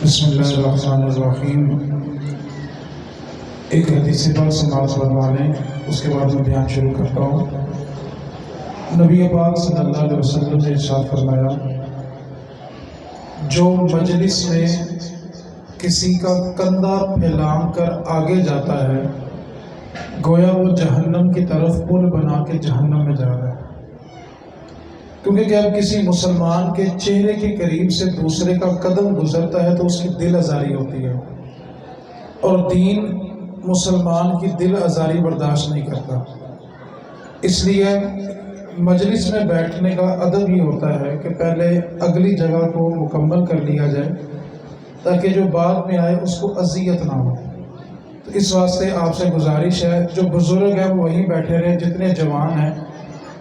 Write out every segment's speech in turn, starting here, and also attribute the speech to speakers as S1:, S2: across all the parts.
S1: بسم اللہ الرحمن الرحیم۔ ایک حدیث پاک سماعت فرما لیں، اس کے بعد میں بیان شروع کرتا ہوں۔ نبی پاک صلی اللہ علیہ وسلم نے ارشاد فرمایا، جو مجلس میں کسی کا کندھا پھیلا کر آگے جاتا ہے گویا وہ جہنم کی طرف پل بنا کے جہنم میں جا رہا ہے، کیونکہ جب کسی مسلمان کے چہرے کے قریب سے دوسرے کا قدم گزرتا ہے تو اس کی دل آزاری ہوتی ہے، اور دین مسلمان کی دل آزاری برداشت نہیں کرتا۔ اس لیے مجلس میں بیٹھنے کا ادب یہ ہوتا ہے کہ پہلے اگلی جگہ کو مکمل کر لیا جائے تاکہ جو بعد میں آئے اس کو اذیت نہ ہو۔ تو اس واسطے آپ سے گزارش ہے، جو بزرگ ہیں وہ وہیں بیٹھے رہیں، جتنے جوان ہیں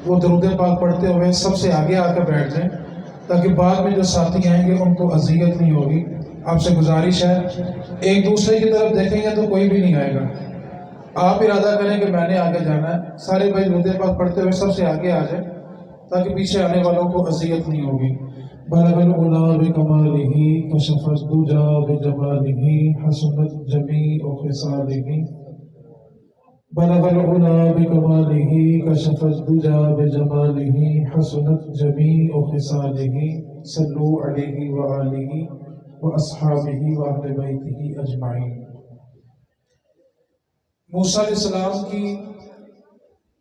S1: وہ درود پاک پڑھتے ہوئے سب سے آگے آ کر بیٹھ جائیں تاکہ بعد میں جو ساتھی آئیں گے ان کو اذیت نہیں ہوگی۔ آپ سے گزارش ہے، ایک دوسرے کی طرف دیکھیں گے تو کوئی بھی نہیں آئے گا، آپ ارادہ کریں کہ میں نے آگے جانا ہے، سارے بھائی درود پاک پڑھتے ہوئے سب سے آگے آ جائیں تاکہ پیچھے آنے والوں کو اذیت نہیں ہوگی۔ بلغ العلا بکمالہ کشف الدجی بجمالہ حسنت جمیع خصالہ۔ بلغ العلا بکمالہ کشف الدجی بجمالہ حسنت جمیع خصالہ۔ صلو علیہ وآلہ واصحابہ واہل بیتہ اجمعین۔ موسیٰ علیہ السلام کی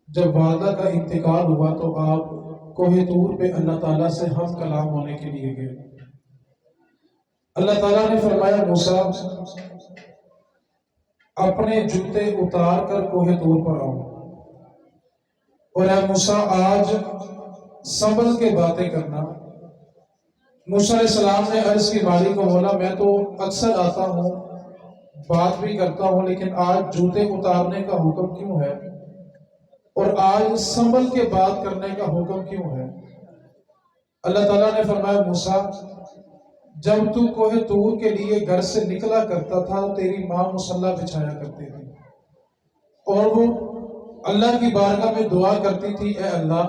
S1: جب والدہ کا انتقال ہوا تو آپ کوہ طور پہ اللہ تعالیٰ سے ہم کلام ہونے کے لیے گئے۔ اللہ تعالیٰ نے فرمایا، موسیٰ اپنے جوتے اتار کر کوہ طور پر آؤ، اور اے موسیٰ آج سنبھل کے باتیں کرنا۔ موسیٰ علیہ السلام نے عرض کی، مالک و مولا میں تو اکثر آتا ہوں بات بھی کرتا ہوں، لیکن آج جوتے اتارنے کا حکم کیوں ہے اور آج سنبھل کے بات کرنے کا حکم کیوں ہے؟ اللہ تعالیٰ نے فرمایا، موسیٰ جب تو کوہ طور کے لیے گھر سے نکلا کرتا تھا تیری ماں مصلی بچھایا کرتی تھی اور وہ اللہ کی بارگاہ میں دعا کرتی تھی، اے اللہ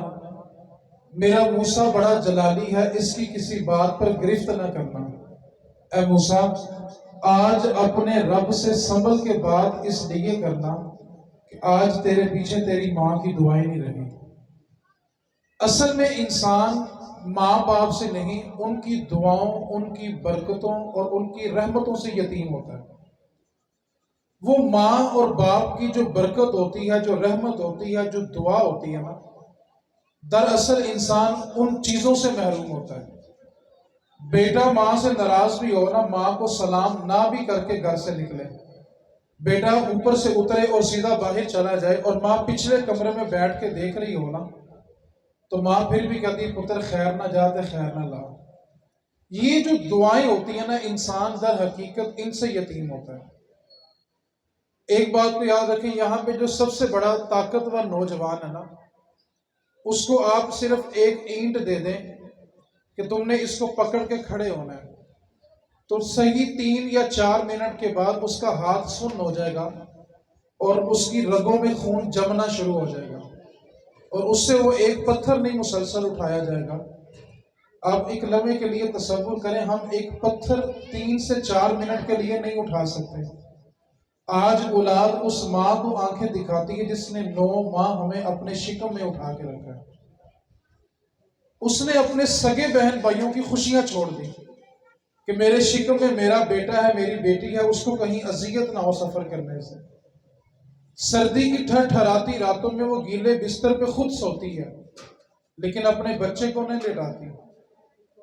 S1: میرا موسیٰ بڑا جلالی ہے، اس کی کسی بات پر گرفت نہ کرنا۔ اے موسیٰ آج اپنے رب سے سنبھل کے بات اس لیے کرنا کہ آج تیرے پیچھے تیری ماں کی دعائیں نہیں رہی۔ اصل میں انسان ماں باپ سے نہیں، ان کی دعاؤں، ان کی برکتوں اور ان کی رحمتوں سے یتیم ہوتا ہے۔ وہ ماں اور باپ کی جو برکت ہوتی ہے، جو رحمت ہوتی ہے، جو دعا ہوتی ہے نا، دراصل انسان ان چیزوں سے محروم ہوتا ہے۔ بیٹا ماں سے ناراض بھی ہو نا، ماں کو سلام نہ بھی کر کے گھر سے نکلے، بیٹا اوپر سے اترے اور سیدھا باہر چلا جائے اور ماں پچھلے کمرے میں بیٹھ کے دیکھ رہی ہو نا، تو ماں پھر بھی کہتی، پتر خیر نہ جاتے خیر نہ لا۔ یہ جو دعائیں ہوتی ہیں نا، انسان در حقیقت ان سے یتیم ہوتا ہے۔ ایک بات کو یاد رکھیں، یہاں پہ جو سب سے بڑا طاقتور نوجوان ہے نا، اس کو آپ صرف ایک اینٹ دے دیں کہ تم نے اس کو پکڑ کے کھڑے ہونا ہے، تو صحیح 3 یا 4 منٹ کے بعد اس کا ہاتھ سن ہو جائے گا اور اس کی رگوں میں خون جمنا شروع ہو جائے گا، اور اس سے وہ ایک پتھر نہیں مسلسل اٹھایا جائے گا۔ آپ ایک لمحے کے لیے تصور کریں، ہم ایک پتھر 3 سے 4 منٹ کے لیے نہیں اٹھا سکتے۔ آج اولاد اس ماں کو آنکھیں دکھاتی ہے جس نے 9 ماہ ہمیں اپنے شکم میں اٹھا کے رکھا ہے۔ اس نے اپنے سگے بہن بھائیوں کی خوشیاں چھوڑ دی کہ میرے شکم میں میرا بیٹا ہے، میری بیٹی ہے، اس کو کہیں اذیت نہ ہو سفر کرنے سے۔ سردی کی ٹھٹھراتی راتوں میں وہ گیلے بستر پہ خود سوتی ہے لیکن اپنے بچے کو نہیں لٹاتی۔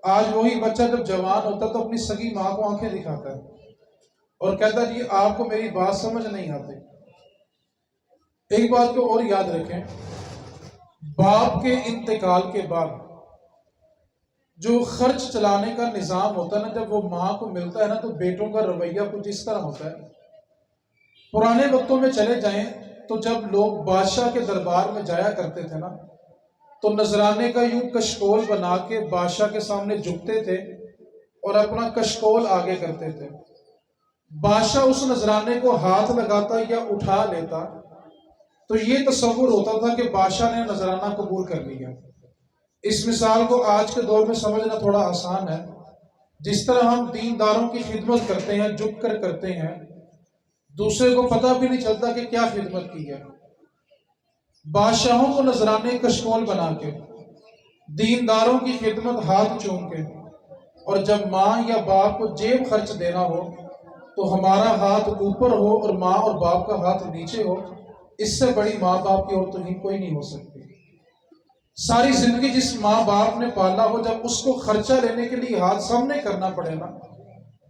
S1: آج وہی بچہ جب جوان ہوتا تو اپنی سگی ماں کو آنکھیں دکھاتا ہے اور کہتا جی آپ کو میری بات سمجھ نہیں آتی۔ ایک بات کو اور یاد رکھیں، باپ کے انتقال کے بعد جو خرچ چلانے کا نظام ہوتا ہے نا، جب وہ ماں کو ملتا ہے نا تو بیٹوں کا رویہ کچھ اس طرح ہوتا ہے۔ پرانے وقتوں میں چلے جائیں تو جب لوگ بادشاہ کے دربار میں جایا کرتے تھے نا، تو نذرانے کا یوں کشکول بنا کے بادشاہ کے سامنے جھکتے تھے اور اپنا کشکول آگے کرتے تھے۔ بادشاہ اس نذرانے کو ہاتھ لگاتا یا اٹھا لیتا تو یہ تصور ہوتا تھا کہ بادشاہ نے نذرانہ قبول کر لیا۔ اس مثال کو آج کے دور میں سمجھنا تھوڑا آسان ہے۔ جس طرح ہم دینداروں کی خدمت کرتے ہیں، جھک کر کرتے ہیں، دوسرے کو پتہ بھی نہیں چلتا کہ کیا خدمت کی ہے۔ بادشاہوں کو نذرانے کشکول بنا کے، دینداروں کی خدمت ہاتھ چوم کے، اور جب ماں یا باپ کو جیب خرچ دینا ہو تو ہمارا ہاتھ اوپر ہو اور ماں اور باپ کا ہاتھ نیچے ہو، اس سے بڑی ماں باپ کی اور توہین کوئی نہیں ہو سکتی۔ ساری زندگی جس ماں باپ نے پالا ہو، جب اس کو خرچہ لینے کے لیے ہاتھ سامنے کرنا پڑے نا،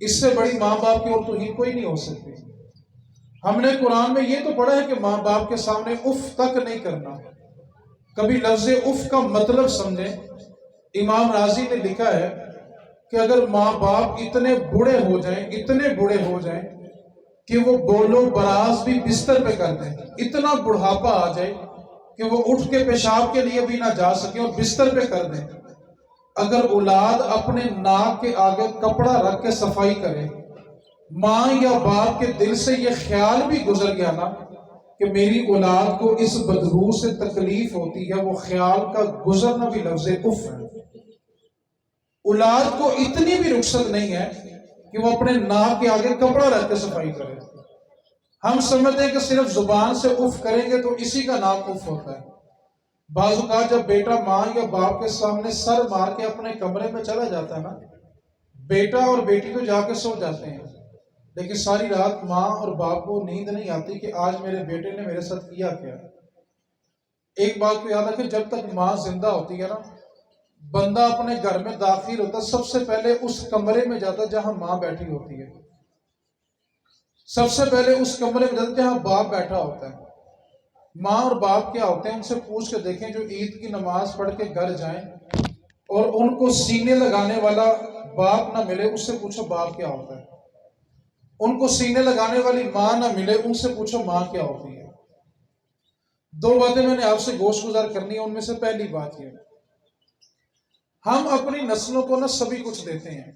S1: اس سے بڑی ماں باپ کی اور توہین کوئی نہیں ہو سکتی۔ ہم نے قرآن میں یہ تو پڑھا ہے کہ ماں باپ کے سامنے اف تک نہیں کرنا۔ کبھی لفظ اف کا مطلب سمجھیں۔ امام راضی نے لکھا ہے کہ اگر ماں باپ اتنے بوڑھے ہو جائیں کہ وہ بولو براز بھی بستر پہ کر دیں، اتنا بڑھاپا آ جائے کہ وہ اٹھ کے پیشاب کے لیے بھی نہ جا سکیں اور بستر پہ کر دیں، اگر اولاد اپنے ناک کے آگے کپڑا رکھ کے صفائی کرے، ماں یا باپ کے دل سے یہ خیال بھی گزر گیا نا کہ میری اولاد کو اس بدبو سے تکلیف ہوتی ہے، وہ خیال کا گزرنا بھی لفظ اف ہے۔ اولاد کو اتنی بھی رخصت نہیں ہے کہ وہ اپنے ناک کے آگے کپڑا رکھ کے صفائی کرے۔ ہم سمجھتے ہیں کہ صرف زبان سے اف کریں گے تو اسی کا نام اف ہوتا ہے۔ بعض اوقات جب بیٹا ماں یا باپ کے سامنے سر مار کے اپنے کمرے میں چلا جاتا ہے نا، بیٹا اور بیٹی تو جا کے سو جاتے ہیں، لیکن ساری رات ماں اور باپ کو نیند نہیں آتی کہ آج میرے بیٹے نے میرے ساتھ کیا کیا۔ ایک بات کو یاد رکھیں، جب تک ماں زندہ ہوتی ہے نا، بندہ اپنے گھر میں داخل ہوتا سب سے پہلے اس کمرے میں جاتا جہاں ماں بیٹھی ہوتی ہے، سب سے پہلے اس کمرے میں جاتا جہاں باپ بیٹھا ہوتا ہے۔ ماں اور باپ کیا ہوتے ہیں ان سے پوچھ کے دیکھیں، جو عید کی نماز پڑھ کے گھر جائیں اور ان کو سینے لگانے والا باپ نہ ملے، اس سے پوچھو باپ کیا ہوتا ہے۔ ان کو سینے لگانے والی ماں نہ ملے، ان سے پوچھو ماں کیا ہوتی ہے۔ دو باتیں میں نے آپ سے گوش گزار کرنی ہے، ان میں سے پہلی بات یہ، ہم اپنی نسلوں کو نہ سبھی کچھ دیتے ہیں،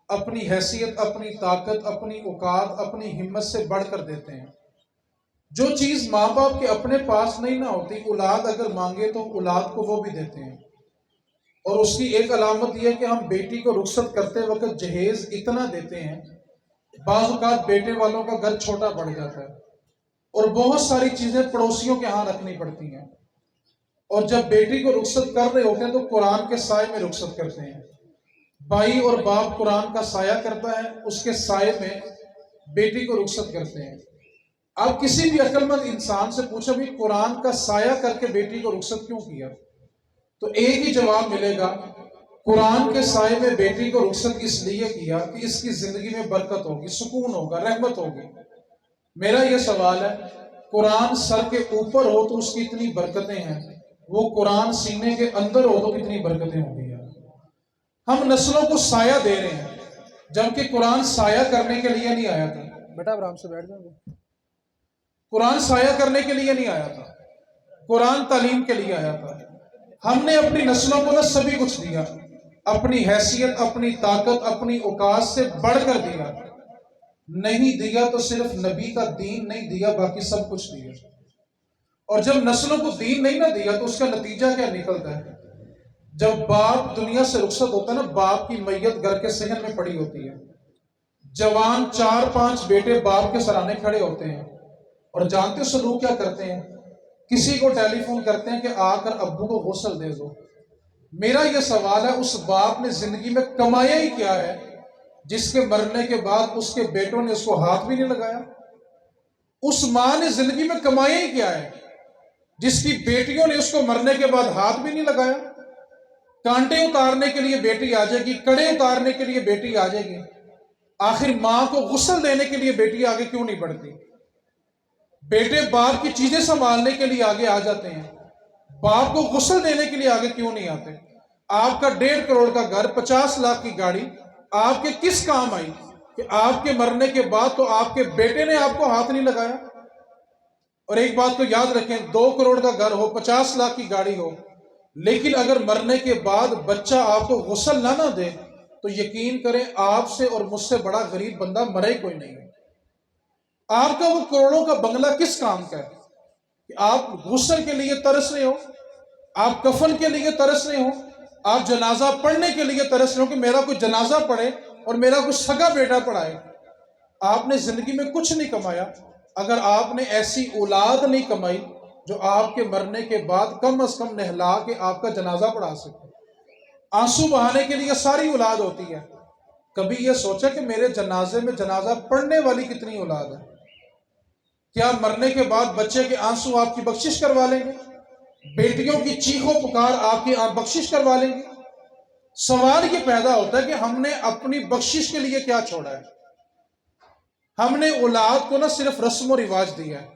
S1: اپنی حیثیت، اپنی طاقت، اپنی اوقات، اپنی ہمت سے بڑھ کر دیتے ہیں۔ جو چیز ماں باپ کے اپنے پاس نہیں نہ ہوتی، اولاد اگر مانگے تو اولاد کو وہ بھی دیتے ہیں۔ اور اس کی ایک علامت یہ ہے کہ ہم بیٹی کو رخصت کرتے وقت جہیز اتنا دیتے ہیں، بعض اوقات بیٹے والوں کا گھر چھوٹا پڑ جاتا ہے اور بہت ساری چیزیں پڑوسیوں کے ہاں رکھنی پڑتی ہیں، اور جب بیٹی کو رخصت کر رہے ہوتے ہیں تو قرآن کے سائے میں رخصت کرتے ہیں۔ بھائی اور باپ قرآن کا سایہ کرتا ہے، اس کے سائے میں بیٹی کو رخصت کرتے ہیں۔ آپ کسی بھی عقل مند انسان سے پوچھو بھی قرآن کا سایہ کر کے بیٹی کو رخصت کیوں کیا، تو ایک ہی جواب ملے گا، قرآن کے سائے میں بیٹی کو رخصت اس لیے کیا کہ اس کی زندگی میں برکت ہوگی، سکون ہوگا، رحمت ہوگی۔ میرا یہ سوال ہے، قرآن سر کے اوپر ہو تو اس کی اتنی برکتیں ہیں، وہ قرآن سینے کے اندر ہو تو کتنی برکتیں ہوں گی۔ ہم نسلوں کو سایہ دے رہے ہیں، جبکہ قرآن سایہ کرنے کے لیے نہیں آیا تھا۔ بیٹا آرام سے بیٹھ جاؤ۔ قرآن سایہ کرنے کے لیے نہیں آیا تھا، قرآن تعلیم کے لیے آیا تھا۔ ہم نے اپنی نسلوں کو نہ سبھی کچھ دیا، اپنی حیثیت، اپنی طاقت، اپنی اوقات سے بڑھ کر دیا۔ نہیں دیا تو صرف نبی کا دین نہیں دیا، باقی سب کچھ دیا۔ اور جب نسلوں کو دین نہیں نہ دیا تو اس کا نتیجہ کیا نکلتا ہے؟ جب باپ دنیا سے رخصت ہوتا ہے نا، باپ کی میت گھر کے صحن میں پڑی ہوتی ہے، جوان 4-5 بیٹے باپ کے سرانے کھڑے ہوتے ہیں، اور جانتے ہو سلوک کیا کرتے ہیں؟ کسی کو ٹیلی فون کرتے ہیں کہ آ کر ابو کو غسل دے دو۔ میرا یہ سوال ہے، اس باپ نے زندگی میں کمایا ہی کیا ہے جس کے مرنے کے بعد اس کے بیٹوں نے اس کو ہاتھ بھی نہیں لگایا؟ اس ماں نے زندگی میں کمایا ہی کیا ہے جس کی بیٹیوں نے اس کو مرنے کے بعد ہاتھ بھی نہیں لگایا؟ کانٹے اتارنے کے لیے بیٹی آ جائے گی، کڑے اتارنے کے لیے بیٹی آ جائے گی، آخر ماں کو غسل دینے کے لیے بیٹی آگے کیوں نہیں بڑھتی؟ بیٹے باپ کی چیزیں سنبھالنے کے لیے آگے آ جاتے ہیں، باپ کو غسل دینے کے لیے آگے کیوں نہیں آتے؟ آپ کا 1.5 کروڑ کا گھر، 50 لاکھ کی گاڑی آپ کے کس کام آئی کہ آپ کے مرنے کے بعد تو آپ کے بیٹے نے آپ کو ہاتھ نہیں لگایا؟ اور ایک بات کو یاد رکھیں، 2 کروڑ کا گھر ہو، 50 لاکھ کی گاڑی ہو، لیکن اگر مرنے کے بعد بچہ آپ کو غسل نہ دے تو یقین کریں آپ سے اور مجھ سے بڑا غریب بندہ مرے کوئی نہیں ہے۔ آپ کا وہ کروڑوں کا بنگلہ کس کام کا ہے کہ آپ غسل کے لیے ترس رہے ہو، آپ کفن کے لیے ترس رہے ہو، آپ جنازہ پڑھنے کے لیے ترس رہے ہو کہ میرا کوئی جنازہ پڑھے اور میرا کچھ سگا بیٹا پڑھائے. آپ نے زندگی میں کچھ نہیں کمایا اگر آپ نے ایسی اولاد نہیں کمائی جو آپ کے مرنے کے بعد کم از کم نہلا کے آپ کا جنازہ پڑھا سکے. آنسو بہانے کے لیے ساری اولاد ہوتی ہے. کبھی یہ سوچا کہ میرے جنازے میں جنازہ پڑھنے والی کتنی اولاد ہے؟ کیا مرنے کے بعد بچے کے آنسو آپ کی بخشش کروا لیں گے؟ بیٹیوں کی چیخو پکار آپ کی بخشش کروا لیں گے؟ سوال یہ پیدا ہوتا ہے کہ ہم نے اپنی بخشش کے لیے کیا چھوڑا ہے؟ ہم نے اولاد کو نہ صرف رسم و رواج دیا ہے.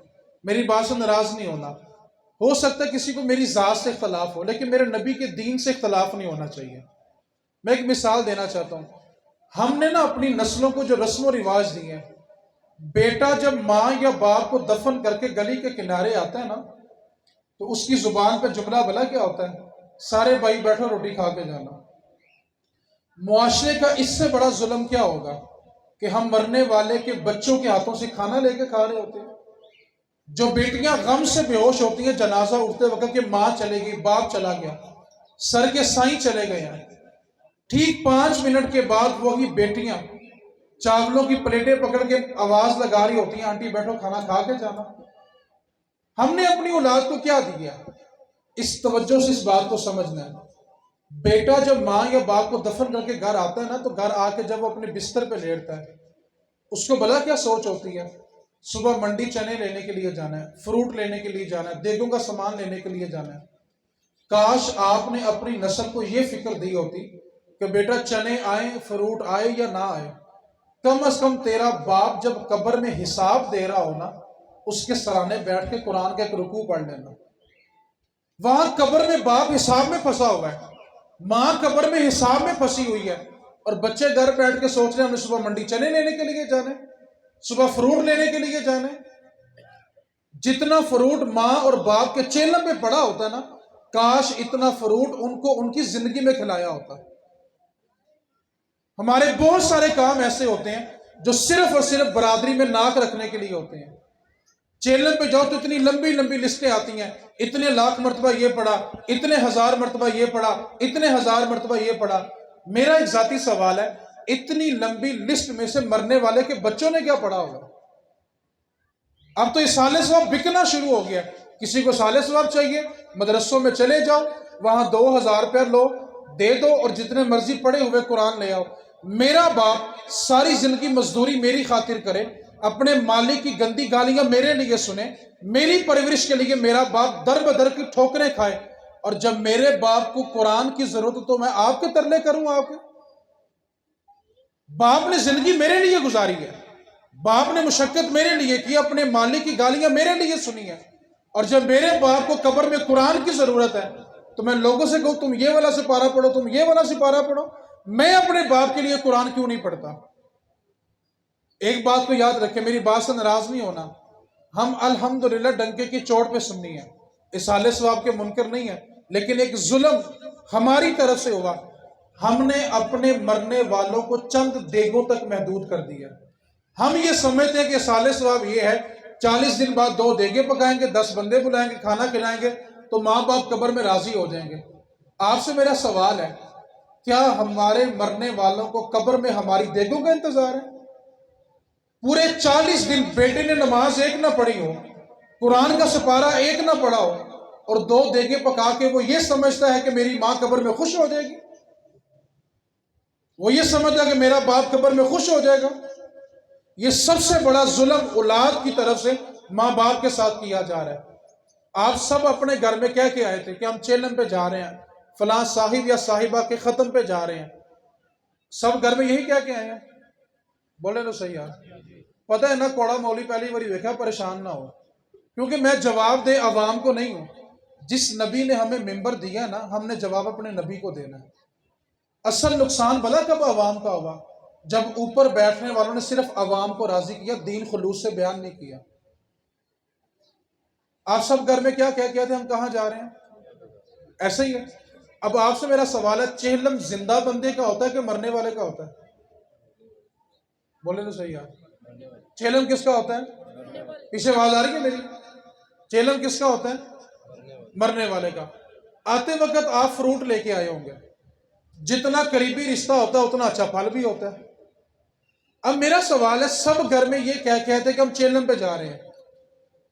S1: میری بات سے ناراض نہیں ہونا. ہو سکتا ہے کسی کو میری ذات سے اختلاف ہو لیکن میرے نبی کے دین سے اختلاف نہیں ہونا چاہیے. میں ایک مثال دینا چاہتا ہوں. ہم نے نا اپنی نسلوں کو جو رسم و رواج دیے ہیں، بیٹا جب ماں یا باپ کو دفن کر کے گلی کے کنارے آتا ہے نا تو اس کی زبان پہ جملہ بلا کیا ہوتا ہے؟ سارے بھائی بیٹھو روٹی کھا کے جانا. معاشرے کا اس سے بڑا ظلم کیا ہوگا کہ ہم مرنے والے کے بچوں کے ہاتھوں سے کھانا لے کے کھا رہے ہوتے ہیں. جو بیٹیاں غم سے بے ہوش ہوتی ہیں جنازہ اٹھتے وقت کہ ماں چلے گئی، باپ چلا گیا، سر کے سائیں چلے گئے ہیں، ٹھیک 5 منٹ کے بعد وہی بیٹیاں چاولوں کی پلیٹیں پکڑ کے آواز لگا رہی ہوتی ہیں، آنٹی بیٹھو کھانا کھا کے جانا. ہم نے اپنی اولاد کو کیا دیا؟ اس توجہ سے اس بات کو سمجھنا ہے. بیٹا جب ماں یا باپ کو دفن کر کے گھر آتا ہے نا تو گھر آ کے جب وہ اپنے بستر پہ لیٹتا ہے اس کو بلا کیا سوچ ہوتی ہے؟ صبح منڈی چنے لینے کے لیے جانا ہے، فروٹ لینے کے لیے جانا ہے، دیگوں کا سامان لینے کے لیے جانا ہے. کاش آپ نے اپنی نسل کو یہ فکر دی ہوتی کہ بیٹا چنے آئیں، فروٹ آئے یا نہ آئے، کم از کم تیرا باپ جب قبر میں حساب دے رہا ہو نا اس کے سرانے بیٹھ کے قرآن کا ایک رکوع پڑھ لینا. وہاں قبر میں باپ حساب میں پھنسا ہوا ہے، ماں قبر میں حساب میں پھنسی ہوئی ہے، اور بچے گھر بیٹھ کے سوچ رہے ہیں ہم نے صبح منڈی چنے لینے کے لیے جانا ہے، صبح فروٹ لینے کے لیے جانا ہے. جتنا فروٹ ماں اور باپ کے چیلم پہ پڑا ہوتا ہے نا، کاش اتنا فروٹ ان کو ان کی زندگی میں کھلایا ہوتا. ہمارے بہت سارے کام ایسے ہوتے ہیں جو صرف اور صرف برادری میں ناک رکھنے کے لیے ہوتے ہیں. چیلم پہ جاؤ تو اتنی لمبی لمبی لسٹیں آتی ہیں، اتنے لاکھ مرتبہ یہ پڑھا، اتنے ہزار مرتبہ یہ پڑھا، اتنے ہزار مرتبہ یہ پڑھا. میرا ایک ذاتی سوال ہے، اتنی لمبی لسٹ میں سے مرنے والے کے بچوں نے کیا پڑھا ہوگا؟ اب تو یہ سال ثواب بکنا شروع ہو گیا. کسی کو سال ثواب چاہیے، مدرسوں میں چلے جاؤ، وہاں 2000 روپیہ لو دے دو اور جتنے مرضی پڑھے ہوئے قرآن لے آؤ. میرا باپ ساری زندگی مزدوری میری خاطر کرے، اپنے مالک کی گندی گالیاں میرے لیے سنے، میری پرورش کے لیے میرا باپ در بدر کی ٹھوکریں کھائے، اور جب میرے باپ کو قرآن کی ضرورت ہو تو میں آپ کے ترلے کروں؟ آپ کے باپ نے زندگی میرے لیے گزاری ہے، باپ نے مشقت میرے لیے کی، اپنے مالک کی گالیاں میرے لیے سنی ہے، اور جب میرے باپ کو قبر میں قرآن کی ضرورت ہے تو میں لوگوں سے کہوں تم یہ والا سپارہ پڑھو، تم یہ والا سپارہ پڑھو. میں اپنے باپ کے لیے قرآن کیوں نہیں پڑھتا؟ ایک بات کو یاد رکھیں، میری بات سے ناراض نہیں ہونا، ہم الحمدللہ ڈنکے کی چوٹ پہ سننی ہے، اصالہ ثواب کے منکر نہیں ہے، لیکن ایک ظلم ہماری طرف سے ہوا. ہم نے اپنے مرنے والوں کو چند دیگوں تک محدود کر دیا. ہم یہ سمجھتے ہیں کہ اصالہ ثواب یہ ہے 40 دن بعد 2 دیگیں پکائیں گے، 10 بندے بلائیں گے، کھانا کھلائیں گے تو ماں باپ قبر میں راضی ہو جائیں گے. آپ سے میرا سوال ہے، کیا ہمارے مرنے والوں کو قبر میں ہماری دیگوں کا انتظار ہے؟ پورے 40 دن بیٹے نے نماز ایک نہ پڑھی ہو، قرآن کا سپارہ ایک نہ پڑھا ہو، اور 2 دیگیں پکا کے وہ یہ سمجھتا ہے کہ میری ماں قبر میں خوش ہو جائے گی، وہ یہ سمجھتا ہے کہ میرا باپ قبر میں خوش ہو جائے گا. یہ سب سے بڑا ظلم اولاد کی طرف سے ماں باپ کے ساتھ کیا جا رہا ہے. آپ سب اپنے گھر میں کہہ کے آئے تھے کہ ہم چیلم پہ جا رہے ہیں، فلاں صاحب یا صاحبہ کے ختم پہ جا رہے ہیں، سب گھر میں یہی کہہ کے آئے ہیں؟ بولے تو صحیح ہے. پتہ ہے نا کوڑا مولوی پہلی باری دیکھا، پریشان نہ ہو، کیونکہ میں جواب دے عوام کو نہیں ہوں. جس نبی نے ہمیں ممبر دیا نا، ہم نے جواب اپنے نبی کو دینا ہے. اصل نقصان بھلا کب عوام کا ہوا؟ جب اوپر بیٹھنے والوں نے صرف عوام کو راضی کیا، دین خلوص سے بیان نہیں کیا. آپ سب گھر میں کیا کہہ تھے ہم کہاں جا رہے ہیں؟ ایسے ہی ہے. اب آپ سے میرا سوال ہے، چہلم زندہ بندے کا ہوتا ہے کہ مرنے والے کا ہوتا ہے؟ بولے تو صحیح ہے. چہلم کس کا ہوتا ہے؟ پیچھے آواز آ رہی ہے میری؟ چہلم کس کا ہوتا ہے؟ مرنے والے کا. آتے وقت آپ فروٹ لے کے آئے ہوں گے، جتنا قریبی رشتہ ہوتا ہے اتنا اچھا پھل بھی ہوتا ہے. اب میرا سوال ہے، سب گھر میں یہ کہتے ہیں کہ ہم چیلم پہ جا رہے ہیں،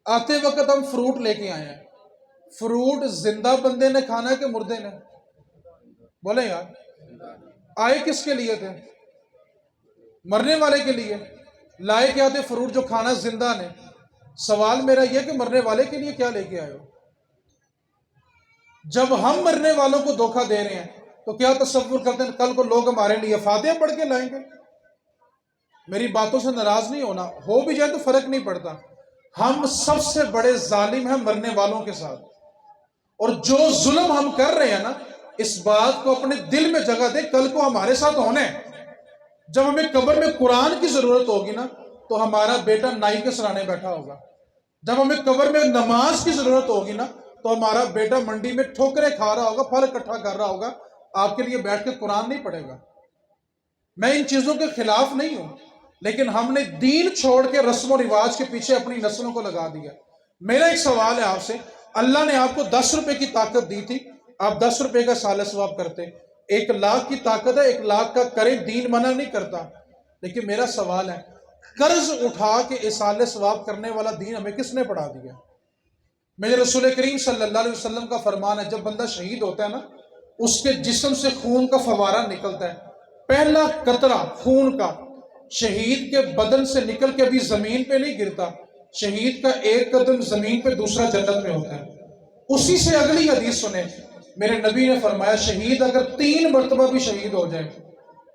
S1: آتے وقت ہم فروٹ لے کے آئے ہیں، فروٹ زندہ بندے نے کھانا ہے کہ مردے نے؟ بولے یار، آئے کس کے لیے تھے؟ مرنے والے کے لیے۔ لائے کیا تھے؟ فروٹ جو کھانا زندہ نے۔ سوال میرا یہ کہ مرنے والے کے لیے کیا لے کے آئے ہو؟ جب ہم مرنے والوں کو دھوکہ دے رہے ہیں تو کیا تصور کرتے ہیں کل کو لوگ ہمارے لیے فاتحہ پڑھ کے لائیں گے؟ میری باتوں سے ناراض نہیں ہونا، ہو بھی جائے تو فرق نہیں پڑتا۔ ہم سب سے بڑے ظالم ہیں مرنے والوں کے ساتھ، اور جو ظلم ہم کر رہے ہیں نا، اس بات کو اپنے دل میں جگہ دے، کل کو ہمارے ساتھ ہونے۔ جب ہمیں قبر میں قرآن کی ضرورت ہوگی نا تو ہمارا بیٹا نائی کے سرانے بیٹھا ہوگا۔ جب ہمیں قبر میں نماز کی ضرورت ہوگی نا تو ہمارا بیٹا منڈی میں ٹھوکریں کھا رہا ہوگا، پھل اکٹھا کر رہا ہوگا، آپ کے لیے بیٹھ کے قرآن نہیں پڑھے گا۔ میں ان چیزوں کے خلاف نہیں ہوں، لیکن ہم نے دین چھوڑ کے رسم و رواج کے پیچھے اپنی نسلوں کو لگا دیا۔ میرا ایک سوال ہے آپ سے، اللہ نے آپ کو 10 روپے کی طاقت دی تھی، آپ 10 روپے کا سال ثواب کرتے، 1 لاکھ کی طاقت ہے، 1 لاکھ کا کریں، دین منع نہیں کرتا، لیکن میرا سوال ہے، قرض اٹھا کے ایصال ثواب کرنے والا دین ہمیں کس نے پڑھا دیا؟ میرے رسول کریم صلی اللہ علیہ وسلم کا فرمان ہے، جب بندہ شہید ہوتا ہے نا، اس کے جسم سے خون کا فوارہ نکلتا ہے، پہلا قطرہ خون کا شہید کے بدن سے نکل کے ابھی زمین پہ نہیں گرتا، شہید کا ایک قدم زمین پہ، دوسرا جنت میں ہوتا ہے۔ اسی سے اگلی حدیث سنیں، میرے نبی نے فرمایا شہید اگر 3 مرتبہ بھی شہید ہو جائے،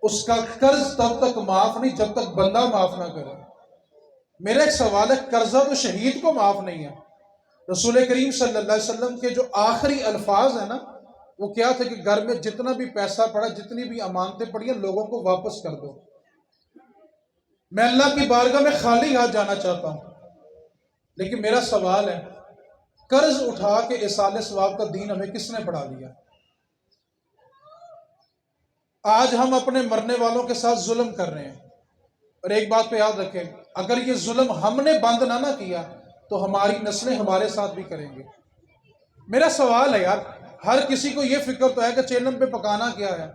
S1: اس کا قرض تب تک معاف نہیں جب تک بندہ معاف نہ کرے۔ میرا ایک سوال ہے، قرضہ تو شہید کو معاف نہیں ہے۔ رسول کریم صلی اللہ علیہ وسلم کے جو آخری الفاظ ہیں نا، وہ کیا تھے کہ گھر میں جتنا بھی پیسہ پڑا، جتنی بھی امانتیں پڑی ہیں، لوگوں کو واپس کر دو۔ میں اللہ کی بارگاہ میں خالی ہاتھ جانا چاہتا ہوں، لیکن میرا سوال ہے، قرض اٹھا کے ایصال ثواب کا دین ہمیں کس نے پڑھا دیا؟ آج ہم اپنے مرنے والوں کے ساتھ ظلم کر رہے ہیں، اور ایک بات پہ یاد رکھیں، اگر یہ ظلم ہم نے بند نہ کیا تو ہماری نسلیں ہمارے ساتھ بھی کریں گے۔ میرا سوال ہے یار، ہر کسی کو یہ فکر تو ہے کہ چیلم پہ پکانا کیا ہے،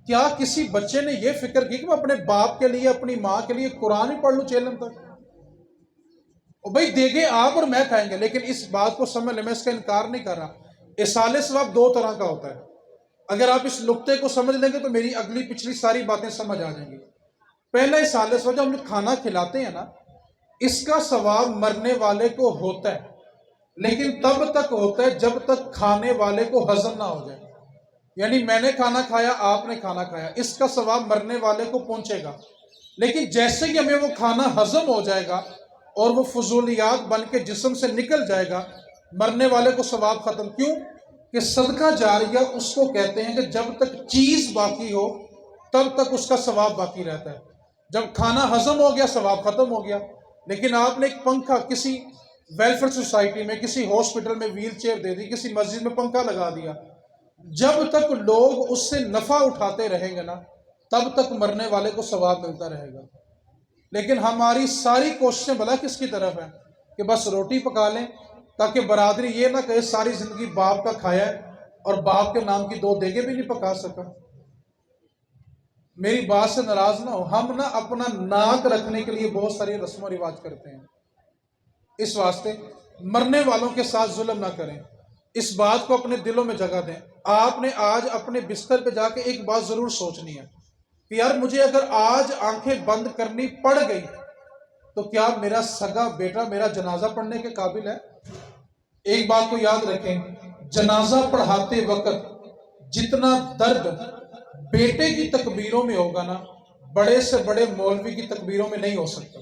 S1: کیا کسی بچے نے یہ فکر کی کہ میں اپنے باپ کے لیے، اپنی ماں کے لیے قرآن ہی پڑھ لوں چیلم تک؟ اور بھائی دے گے آپ اور میں کھائیں گے، لیکن اس بات کو سمجھ لیں، میں اس کا انکار نہیں کر رہا، ایصال ثواب 2 طرح کا ہوتا ہے۔ اگر آپ اس نقطے کو سمجھ لیں گے تو میری اگلی پچھلی ساری باتیں سمجھ آ جائیں گی۔ پہلا ایصال ثواب، جب ہم کھانا کھلاتے ہیں نا، اس کا ثواب مرنے والے کو ہوتا ہے، لیکن تب تک ہوتا ہے جب تک کھانے والے کو ہضم نہ ہو جائے۔ یعنی میں نے کھانا کھایا، آپ نے کھانا کھایا، اس کا ثواب مرنے والے کو پہنچے گا، لیکن جیسے ہی ہمیں وہ کھانا ہضم ہو جائے گا اور وہ فضولیات بن کے جسم سے نکل جائے گا، مرنے والے کو ثواب ختم۔ کیوں کہ صدقہ جاریہ اس کو کہتے ہیں کہ جب تک چیز باقی ہو تب تک اس کا ثواب باقی رہتا ہے، جب کھانا ہضم ہو گیا ثواب ختم ہو گیا۔ لیکن آپ نے ایک پنکھا کسی ویلفیئر سوسائٹی میں، کسی ہاسپٹل میں ویل چیئر دے دی، کسی مسجد میں پنکھا لگا دیا، جب تک لوگ اس سے نفع اٹھاتے رہیں گے نا تب تک مرنے والے کو ثواب ملتا رہے گا۔ لیکن ہماری ساری کوششیں بھلا کس کی طرف ہیں کہ بس روٹی پکا لیں تاکہ برادری یہ نہ کہے ساری زندگی باپ کا کھایا ہے اور باپ کے نام کی 2 دیگیں بھی نہیں پکا سکا۔ میری بات سے ناراض نہ ہو، ہم نہ اپنا ناک رکھنے کے لیے بہت ساری رسم و رواج کرتے ہیں، اس واسطے مرنے والوں کے ساتھ ظلم نہ کریں، اس بات کو اپنے دلوں میں جگہ دیں۔ آپ نے آج اپنے بستر پہ جا کے ایک بات ضرور سوچنی ہے کہ یار مجھے اگر آج آنکھیں بند کرنی پڑ گئی تو کیا میرا سگا بیٹا میرا جنازہ پڑھنے کے قابل ہے؟ ایک بات کو یاد رکھیں، جنازہ پڑھاتے وقت جتنا درد بیٹے کی تکبیروں میں ہوگا نا، بڑے سے بڑے مولوی کی تکبیروں میں نہیں ہو سکتا،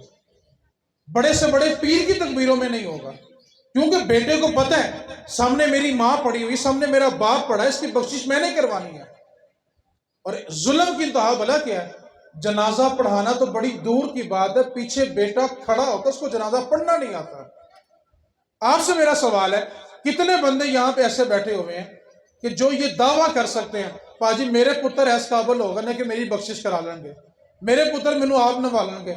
S1: بڑے سے بڑے پیر کی تکبیروں میں نہیں ہوگا، کیونکہ بیٹے کو پتہ ہے سامنے میری ماں پڑی ہوئی، سامنے میرا باپ پڑا ہے، اس کی بخشش میں نے کروانی ہے۔ اور ظلم کی انتہا بھلا کیا ہے؟ جنازہ پڑھانا تو بڑی دور کی بات ہے، پیچھے بیٹا کھڑا ہوتا ہے، اس کو جنازہ پڑھنا نہیں آتا۔ آپ سے میرا سوال ہے، کتنے بندے یہاں پہ ایسے بیٹھے ہوئے ہیں کہ جو یہ دعویٰ کر سکتے ہیں پاجی میرے پتر ایس قابل ہوگا نا کہ میری بخشش کرا لیں گے، میرے پتر مینوں آپ نوالیں گے۔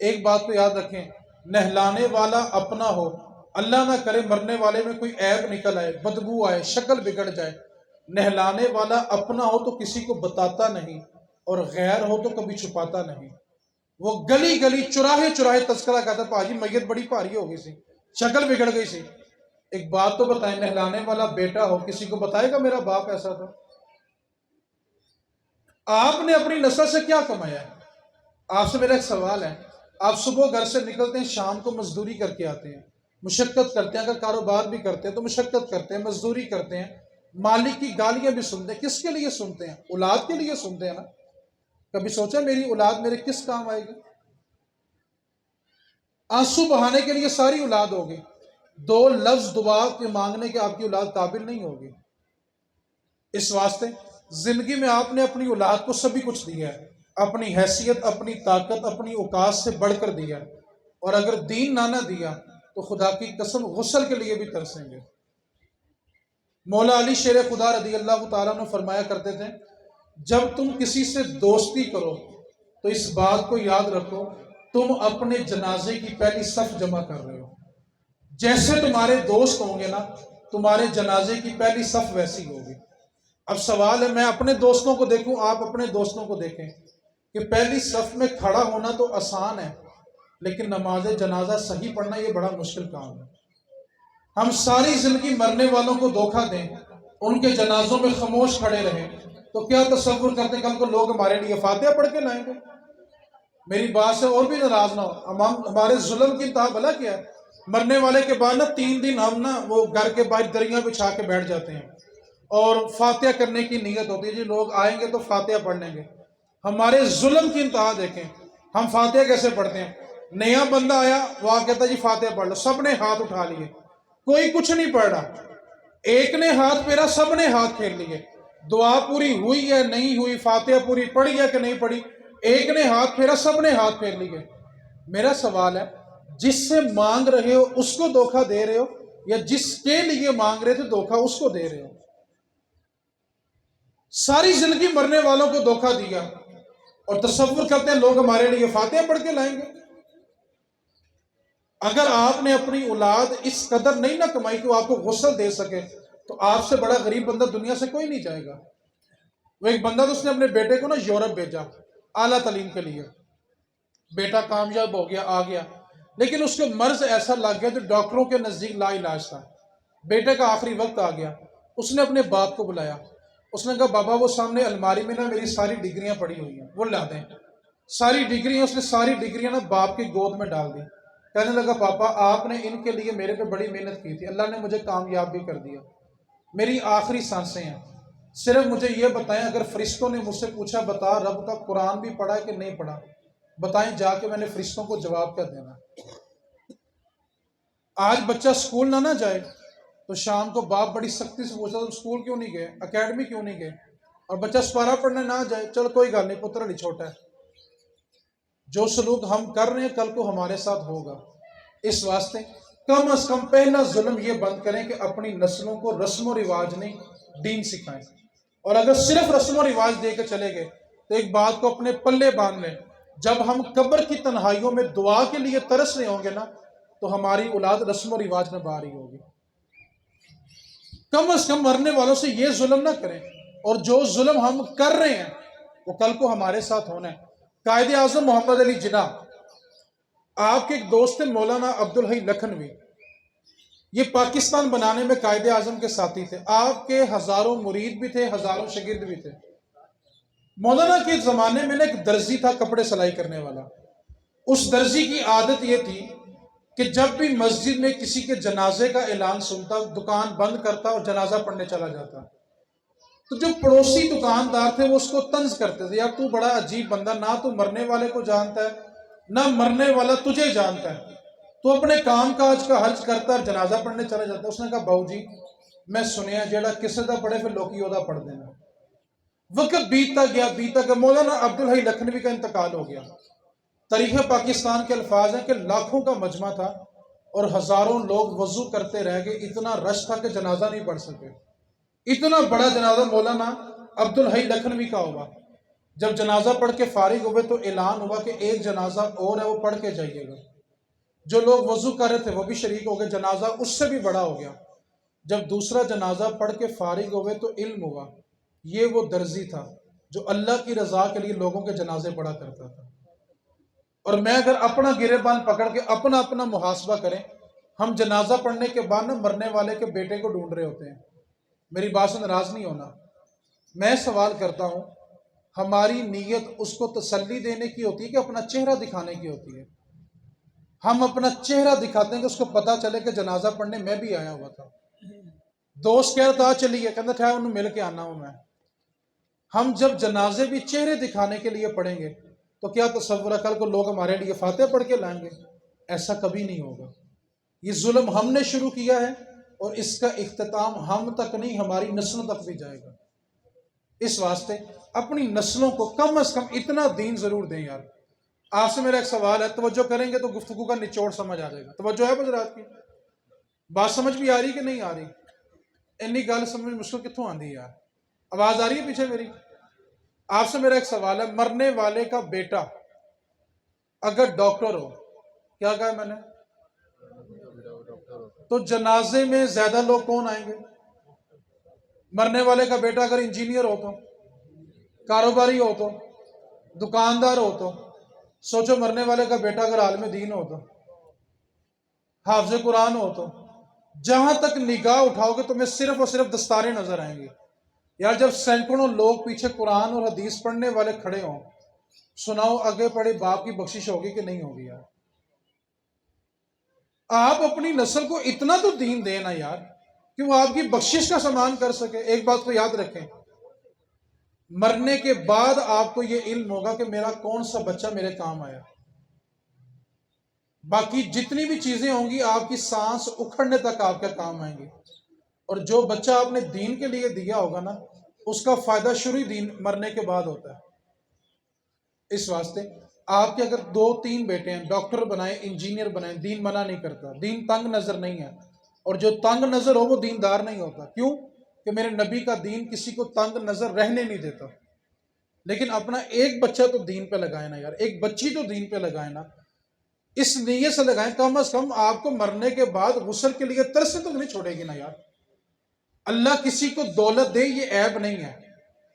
S1: ایک بات تو یاد رکھیں، نہلانے والا اپنا ہو، اللہ نہ کرے مرنے والے میں کوئی عیب نکل آئے، بدبو آئے، شکل بگڑ جائے، نہلانے والا اپنا ہو تو کسی کو بتاتا نہیں، اور غیر ہو تو کبھی چھپاتا نہیں۔ وہ گلی گلی چراہے چراہے تذکرہ کہتا پاجی میت بڑی بھاری ہو گئی سی، شکل بگڑ گئی سی۔ ایک بات تو بتائیں، نہلانے والا بیٹا ہو کسی کو بتائے گا میرا باپ ایسا تھا؟ آپ نے اپنی نسل سے کیا کمایا ہے؟ آپ سے میرا ایک سوال ہے، آپ صبح گھر سے نکلتے ہیں، شام کو مزدوری کر کے آتے ہیں، مشقت کرتے ہیں، اگر کاروبار بھی کرتے ہیں تو مشقت کرتے ہیں، مزدوری کرتے ہیں، مالک کی گالیاں بھی سنتے ہیں، کس کے لیے سنتے ہیں؟ اولاد کے لیے سنتے ہیں نا۔ کبھی سوچا میری اولاد میرے کس کام آئے گی؟ آنسو بہانے کے لیے ساری اولاد ہوگی، دو لفظ دعا کے مانگنے کے آپ کی اولاد قابل نہیں ہوگی۔ اس واسطے زندگی میں آپ نے اپنی اولاد کو سبھی کچھ دیا ہے، اپنی حیثیت، اپنی طاقت، اپنی اوقات سے بڑھ کر دیا، اور اگر دین نہ دیا تو خدا کی قسم غسل کے لیے بھی ترسیں گے۔ مولا علی شیر خدا رضی اللہ تعالیٰ نے فرمایا کرتے تھے، جب تم کسی سے دوستی کرو تو اس بات کو یاد رکھو تم اپنے جنازے کی پہلی صف جمع کر رہے ہو۔ جیسے تمہارے دوست ہوں گے نا، تمہارے جنازے کی پہلی صف ویسی ہوگی۔ اب سوال ہے، میں اپنے دوستوں کو دیکھوں، آپ اپنے دوستوں کو دیکھیں، کہ پہلی صف میں کھڑا ہونا تو آسان ہے، لیکن نماز جنازہ صحیح پڑھنا یہ بڑا مشکل کام ہے۔ ہم ساری زندگی مرنے والوں کو دھوکہ دیں، ان کے جنازوں میں خاموش کھڑے رہیں، تو کیا تصور کرتے ہیں کل کو لوگ ہمارے لیے فاتحہ پڑھ کے لائیں گے؟ میری بات سے اور بھی ناراض نہ ہو، ہمارے ظلم کی انتہا بھلا کیا ہے؟ مرنے والے کے بعد نا 3 دن ہم نا وہ گھر کے باہر دریاں بچھا کے بیٹھ جاتے ہیں، اور فاتحہ کرنے کی نیت ہوتی ہے، جی لوگ آئیں گے تو فاتحہ پڑھ لیں گے۔ ہمارے ظلم کی انتہا دیکھیں، ہم فاتحہ کیسے پڑھتے ہیں؟ نیا بندہ آیا، وہ آ کہتا جی فاتحہ پڑھ لو، سب نے ہاتھ اٹھا لیے، کوئی کچھ نہیں پڑھ رہا، ایک نے ہاتھ پھیرا، سب نے ہاتھ پھیر لیے، دعا پوری ہوئی ہے نہیں ہوئی، فاتحہ پوری پڑھی ہے کہ نہیں پڑھی، ایک نے ہاتھ پھیرا، سب نے ہاتھ پھیر لیے۔ میرا سوال ہے، جس سے مانگ رہے ہو اس کو دھوکہ دے رہے ہو، یا جس کے لیے مانگ رہے تھے دھوکہ اس کو دے رہے ہو؟ ساری زندگی مرنے والوں کو دھوکہ دیا، اور تصور کرتے ہیں لوگ ہمارے لیے فاتحہ پڑھ کے لائیں گے۔ اگر آپ نے اپنی اولاد اس قدر نہیں نہ کمائی کہ وہ آپ کو غسل دے سکے، تو آپ سے بڑا غریب بندہ دنیا سے کوئی نہیں جائے گا۔ وہ ایک بندہ تو اس نے اپنے بیٹے کو نا یورپ بھیجا اعلیٰ تعلیم کے لیے، بیٹا کامیاب ہو گیا، آ گیا، لیکن اس کو مرض ایسا لگ گیا جو ڈاکٹروں کے نزدیک لا علاج تھا۔ بیٹے کا آخری وقت آ گیا، اس نے اپنے باپ کو بلایا، اس نے کہا بابا وہ سامنے الماری میں نا میری ساری ڈگریاں پڑی ہوئی ہیں، وہ لا دیں۔ ساری ڈگریاں، اس نے ساری ڈگریاں نا باپ کی گود میں ڈال دی، کہنے لگا پاپا آپ نے ان کے لیے میرے پہ بڑی محنت کی تھی، اللہ نے مجھے کامیاب بھی کر دیا، میری آخری سانسیں ہیں، صرف مجھے یہ بتائیں اگر فرشتوں نے مجھ سے پوچھا بتا رب کا قرآن بھی پڑھا کہ نہیں پڑھا، بتائیں جا کے میں نے فرشتوں کو جواب کیا دینا۔ آج بچہ سکول نہ جائے تو شام کو باپ بڑی سختی سے پوچھتا تم سکول کیوں نہیں گئے، اکیڈمی کیوں نہیں گئے، اور بچہ سپارہ پڑھنے نہ جائے، چلو کوئی گل نہیں پتر علی چھوٹا ہے۔ جو سلوک ہم کر رہے ہیں کل کو ہمارے ساتھ ہوگا، اس واسطے کم از کم پہلا ظلم یہ بند کریں کہ اپنی نسلوں کو رسم و رواج نہیں دین سکھائیں، اور اگر صرف رسم و رواج دے کے چلے گئے تو ایک بات کو اپنے پلے باندھ لیں، جب ہم قبر کی تنہائیوں میں دعا کے لیے ترس رہے ہوں گے نا تو ہماری اولاد رسم و رواج نبھا رہی ہوگی۔ کم از کم مرنے والوں سے یہ ظلم نہ کریں، اور جو ظلم ہم کر رہے ہیں وہ کل کو ہمارے ساتھ ہونا ہے۔ قائد اعظم محمد علی جناح، آپ کے ایک دوست ہیں مولانا عبدالحی لکھنوی، یہ پاکستان بنانے میں قائد اعظم کے ساتھی تھے، آپ کے ہزاروں مرید بھی تھے، ہزاروں شاگرد بھی تھے۔ مولانا کے زمانے میں ایک درزی تھا کپڑے سلائی کرنے والا، اس درزی کی عادت یہ تھی کہ جب بھی مسجد میں کسی کے جنازے کا اعلان سنتا دکان بند کرتا اور جنازہ پڑھنے چلا جاتا، تو جو پڑوسی دکاندار تھے وہ اس کو طنز کرتے تھے، یار تو بڑا عجیب بندہ، نہ تو مرنے والے کو جانتا ہے نہ مرنے والا تجھے جانتا ہے، تو اپنے کام کاج کا حرج کرتا اور جنازہ پڑھنے چلا جاتا۔ اس نے کہا باؤ جی میں سنیا جیڑا کسے دا پڑھے پھر لوکی اودا پڑھ دینا۔ وقت بیتتا گیا، مولانا عبدالحی لکھنوی کا انتقال ہو گیا۔ تاریخ پاکستان کے الفاظ ہیں کہ لاکھوں کا مجمع تھا اور ہزاروں لوگ وضو کرتے رہ گئے، اتنا رش تھا کہ جنازہ نہیں پڑھ سکے۔ اتنا بڑا جنازہ مولانا عبدالحی لکھنوی کا ہوا۔ جب جنازہ پڑھ کے فارغ ہوئے تو اعلان ہوا کہ ایک جنازہ اور ہے، وہ پڑھ کے جائیے گا۔ جو لوگ وضو کر رہے تھے وہ بھی شریک ہو گئے، جنازہ اس سے بھی بڑا ہو گیا۔ جب دوسرا جنازہ پڑھ کے فارغ ہوئے تو علم ہوا یہ وہ درزی تھا جو اللہ کی رضا کے لیے لوگوں کے جنازے پڑھا کرتا تھا۔ اور میں اگر اپنا گریبان پکڑ کے اپنا اپنا محاسبہ کریں، ہم جنازہ پڑھنے کے بعد نا مرنے والے کے بیٹے کو ڈھونڈ رہے ہوتے ہیں. میری بات سے ناراض نہیں ہونا. میں سوال کرتا ہوں، ہماری نیت اس کو تسلی دینے کی ہوتی ہے کہ اپنا چہرہ دکھانے کی ہوتی ہے؟ ہم اپنا چہرہ دکھاتے ہیں کہ اس کو پتا چلے کہ جنازہ پڑھنے میں بھی آیا ہوا تھا. دوست کہہ رہا تھا چلیے، کہتا تھا انہوں مل کے آنا ہوں میں. ہم جب جنازے بھی چہرے دکھانے کے لیے پڑھیں گے تو کیا تصور ہے کل کو لوگ ہمارے لیے فاتح پڑھ کے لائیں گے؟ ایسا کبھی نہیں ہوگا. یہ ظلم ہم نے شروع کیا ہے اور اس کا اختتام ہم تک نہیں، ہماری نسلوں تک بھی جائے گا. اس واسطے اپنی نسلوں کو کم از کم اتنا دین ضرور دیں یار. آپ سے میرا ایک سوال ہے، توجہ کریں گے تو گفتگو کا نچوڑ سمجھ آ جائے گا. توجہ ہے حضرات کی؟ بات سمجھ بھی آ رہی کہ نہیں آ رہی؟ انی گل سمجھ مشکل کتوں آندی یار؟ آواز آ رہی ہے پیچھے میری؟ آپ سے میرا ایک سوال ہے، مرنے والے کا بیٹا اگر ڈاکٹر ہو، کیا کہا میں نے، تو جنازے میں زیادہ لوگ کون آئیں گے؟ مرنے والے کا بیٹا اگر انجینئر ہو تو، کاروباری ہو تو، دکاندار ہو تو، سوچو مرنے والے کا بیٹا اگر عالم دین ہو تو، حافظ قرآن ہو تو، جہاں تک نگاہ اٹھاؤ گے تمہیں صرف اور صرف دستاریں نظر آئیں گی. یار جب سینکڑوں لوگ پیچھے قرآن اور حدیث پڑھنے والے کھڑے ہوں، سناؤ آگے پڑے باپ کی بخشش ہوگی کہ نہیں ہوگی یار؟ آپ اپنی نسل کو اتنا تو دین دینا یار کہ وہ آپ کی بخشش کا سامان کر سکے. ایک بات کو یاد رکھیں، مرنے کے بعد آپ کو یہ علم ہوگا کہ میرا کون سا بچہ میرے کام آیا. باقی جتنی بھی چیزیں ہوں گی آپ کی سانس اکھڑنے تک آپ کے کام آئیں گی. اور جو بچہ آپ نے دین کے لیے دیا ہوگا نا، اس کا فائدہ شروع دین مرنے کے بعد ہوتا ہے. اس واسطے آپ کے اگر 2-3 بیٹے ہیں، ڈاکٹر بنائیں، انجینئر بنائیں، دین منع نہیں کرتا. دین تنگ نظر نہیں ہے، اور جو تنگ نظر ہو وہ دیندار نہیں ہوتا. کیوں؟ کہ میرے نبی کا دین کسی کو تنگ نظر رہنے نہیں دیتا. لیکن اپنا ایک بچہ تو دین پہ لگائے نا یار، ایک بچی تو دین پہ لگائے نا. اس نیت سے لگائیں کم از کم آپ کو مرنے کے بعد غسل کے لیے ترس تو نہیں چھوڑے گی نا یار. اللہ کسی کو دولت دے یہ عیب نہیں ہے،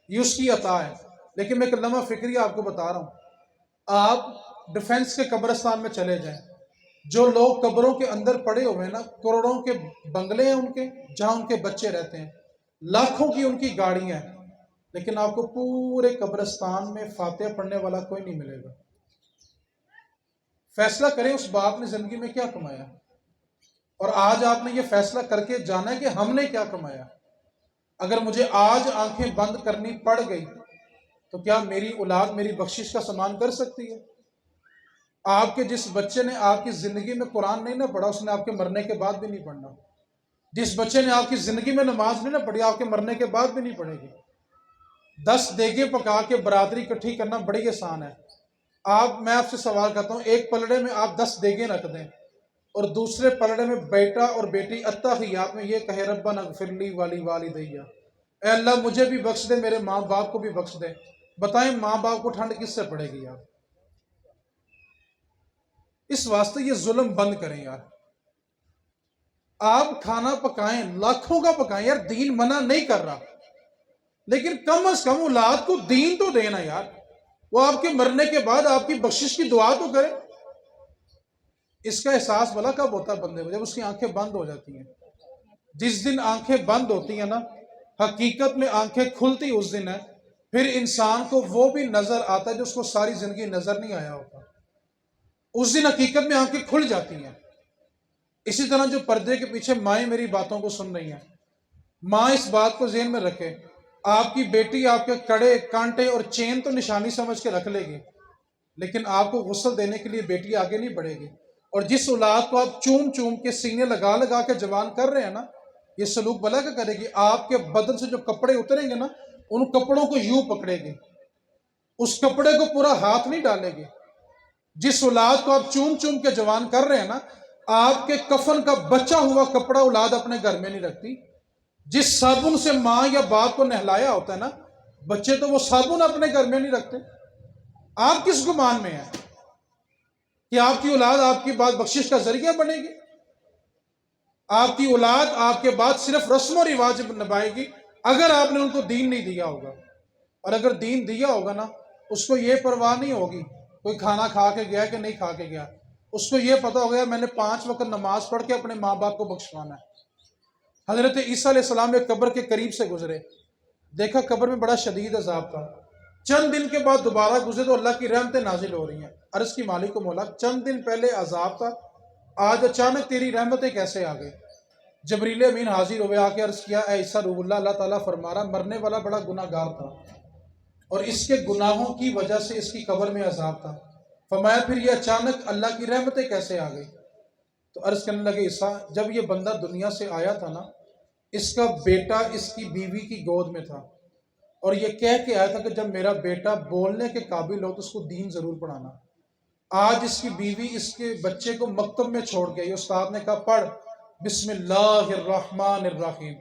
S1: یہ اس کی عطا ہے. لیکن میں ایک لمحہ فکری آپ کو بتا رہا ہوں. آپ ڈیفنس کے قبرستان میں چلے جائیں، جو لوگ قبروں کے اندر پڑے ہوئے ہیں نا، کروڑوں کے بنگلے ہیں ان کے، جہاں ان کے بچے رہتے ہیں، لاکھوں کی ان کی گاڑیاں ہیں، لیکن آپ کو پورے قبرستان میں فاتحہ پڑھنے والا کوئی نہیں ملے گا. فیصلہ کریں اس باپ نے زندگی میں کیا کمایا، اور آج آپ نے یہ فیصلہ کر کے جانا ہے کہ ہم نے کیا کمایا. اگر مجھے آج آنکھیں بند کرنی پڑ گئی تو کیا میری اولاد میری بخشش کا سامان کر سکتی ہے؟ آپ کے جس بچے نے آپ کی زندگی میں قرآن نہیں نہ پڑھا، اس نے آپ کے مرنے کے بعد بھی نہیں پڑھنا. جس بچے نے آپ کی زندگی میں نماز نہیں نہ پڑھی، آپ کے مرنے کے بعد بھی نہیں پڑھے گی. 10 دیگیں پکا کے برادری اکٹھی کرنا بڑی آسان ہے. میں آپ سے سوال کرتا ہوں، ایک پلڑے میں آپ 10 دیگیں رکھ دیں اور دوسرے پلڑے میں بیٹا اور بیٹی اتحیات میں یہ کہے ربنا اغفر لی ولی والدیہ، اے اللہ مجھے بھی بخش دے، میرے ماں باپ کو بھی بخش دے. بتائیں ماں باپ کو ٹھنڈ کس سے پڑے گی یار؟ اس واسطے یہ ظلم بند کریں یار. آپ کھانا پکائیں، لاکھوں کا پکائیں یار، دین منع نہیں کر رہا، لیکن کم از کم اولاد کو دین تو دینا یار. وہ آپ کے مرنے کے بعد آپ کی بخشش کی دعا تو کرے. اس کا احساس بھلا کب ہوتا ہے بندے کو؟ جب اس کی آنکھیں بند ہو جاتی ہیں. جس دن آنکھیں بند ہوتی ہیں نا، حقیقت میں آنکھیں کھلتی اس دن ہے. پھر انسان کو وہ بھی نظر آتا ہے جو اس کو ساری زندگی نظر نہیں آیا ہوتا. اس دن حقیقت میں آنکھیں کھل جاتی ہیں. اسی طرح جو پردے کے پیچھے مائیں میری باتوں کو سن رہی ہیں، ماں اس بات کو ذہن میں رکھے، آپ کی بیٹی آپ کے کڑے کانٹے اور چین تو نشانی سمجھ کے رکھ لے گی، لیکن آپ کو غسل دینے کے لیے بیٹی آگے نہیں بڑھے گی. اور جس اولاد کو آپ چوم چوم کے سینے لگا لگا کے جوان کر رہے ہیں نا، یہ سلوک بھلا کیا کرے گی؟ آپ کے بدن سے جو کپڑے اتریں گے نا، ان کپڑوں کو یوں پکڑے گی، اس کپڑے کو پورا ہاتھ نہیں ڈالے گی. جس اولاد کو آپ چوم چوم کے جوان کر رہے ہیں نا، آپ کے کفن کا بچا ہوا کپڑا اولاد اپنے گھر میں نہیں رکھتی. جس صابن سے ماں یا باپ کو نہلایا ہوتا ہے نا، بچے تو وہ صابن اپنے گھر میں نہیں رکھتے. آپ کس گمان میں ہیں کہ آپ کی اولاد آپ کی بعد بخشش کا ذریعہ بنے گی؟ آپ کی اولاد آپ کے بعد صرف رسم و رواج نبھائے گی اگر آپ نے ان کو دین نہیں دیا ہوگا. اور اگر دین دیا ہوگا نا، اس کو یہ پرواہ نہیں ہوگی کوئی کھانا کھا کے گیا کہ نہیں کھا کے گیا، اس کو یہ پتا ہو گیا میں نے 5 وقت نماز پڑھ کے اپنے ماں باپ کو بخشوانا ہے۔ حضرت عیسیٰ علیہ السلام ایک قبر کے قریب سے گزرے، دیکھا قبر میں بڑا شدید عذاب تھا۔ چند دن کے بعد دوبارہ گزرے تو اللہ کی رحمتیں نازل ہو رہی ہیں۔ عرض کی مالک و مولا، چند دن پہلے عذاب تھا، آج اچانک تیری رحمتیں کیسے آ گئی؟ جبریل امین حاضر ہوئے، آ کے عرض کیا، اے عیسیٰ روح اللہ، اللہ تعالیٰ فرما رہا مرنے والا بڑا گناہ گار تھا اور اس کے گناہوں کی وجہ سے اس کی قبر میں عذاب تھا۔ فرمایا پھر یہ اچانک اللہ کی رحمتیں کیسے آ گئی؟ تو عرض کرنے لگے عیسیٰ، جب یہ بندہ دنیا سے آیا تھا نا، اس کا بیٹا اس کی بیوی کی گود میں تھا اور یہ کہہ کے آیا تھا کہ جب میرا بیٹا بولنے کے قابل ہو تو اس کو دین ضرور پڑھانا۔ آج اس کی بیوی اس کے بچے کو مکتب میں چھوڑ گئی، استاد نے کہا پڑھ بسم اللہ الرحمن الرحیم،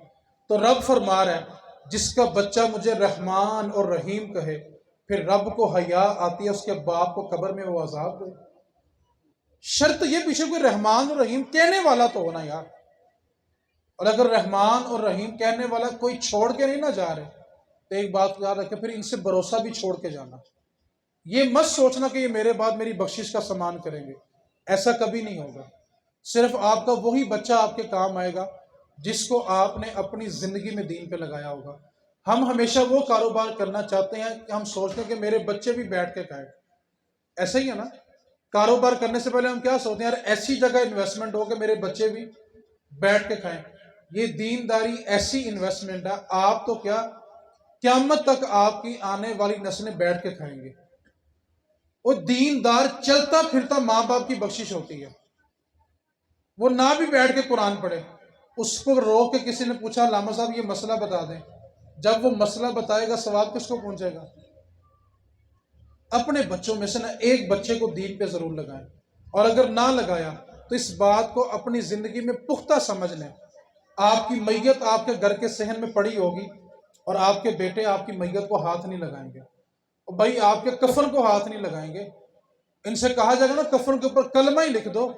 S1: تو رب فرما رہا ہے جس کا بچہ مجھے رحمان اور رحیم کہے، پھر رب کو حیا آتی ہے اس کے باپ کو قبر میں وہ عذاب دے۔ شرط یہ پیچھے کوئی رحمان اور رحیم کہنے والا تو ہونا یار، اور اگر رحمان اور رحیم کہنے والا کوئی چھوڑ کے نہیں نہ جا رہے تو ایک بات یاد رکھے، پھر ان سے بھروسہ بھی چھوڑ کے جانا۔ یہ مت سوچنا کہ یہ میرے بعد میری بخشش کا سامان کریں گے، ایسا کبھی نہیں ہوگا۔ صرف آپ کا وہی بچہ آپ کے کام آئے گا جس کو آپ نے اپنی زندگی میں دین پہ لگایا ہوگا۔ ہم ہمیشہ وہ کاروبار کرنا چاہتے ہیں کہ ہم سوچتے ہیں کہ میرے بچے بھی بیٹھ کے کھائیں، ایسا ہی ہے نا؟ کاروبار کرنے سے پہلے ہم کیا سوچتے ہیں، یار ایسی جگہ انویسٹمنٹ ہو کہ میرے بچے بھی بیٹھ کے کھائیں۔ یہ دینداری ایسی انویسٹمنٹ ہے، آپ تو کیا قیامت تک آپ کی آنے والی نسلیں بیٹھ کے کھائیں گے۔ وہ دیندار چلتا پھرتا ماں باپ کی بخشش ہوتی ہے، وہ نہ بھی بیٹھ کے قرآن پڑھے، اس کو روک کے کسی نے پوچھا علامہ صاحب یہ مسئلہ بتا دیں، جب وہ مسئلہ بتائے گا ثواب کس کو پہنچے گا؟ اپنے بچوں میں سے نہ ایک بچے کو دین پہ ضرور لگائیں، اور اگر نہ لگایا تو اس بات کو اپنی زندگی میں پختہ سمجھ لیں، آپ کی میت آپ کے گھر کے صحن میں پڑی ہوگی اور آپ کے بیٹے آپ کی میت کو ہاتھ نہیں لگائیں گے، اور بھائی آپ کے کفن کو ہاتھ نہیں لگائیں گے۔ ان سے کہا جائے گا نا کفن کے اوپر کلمہ ہی لکھ دو،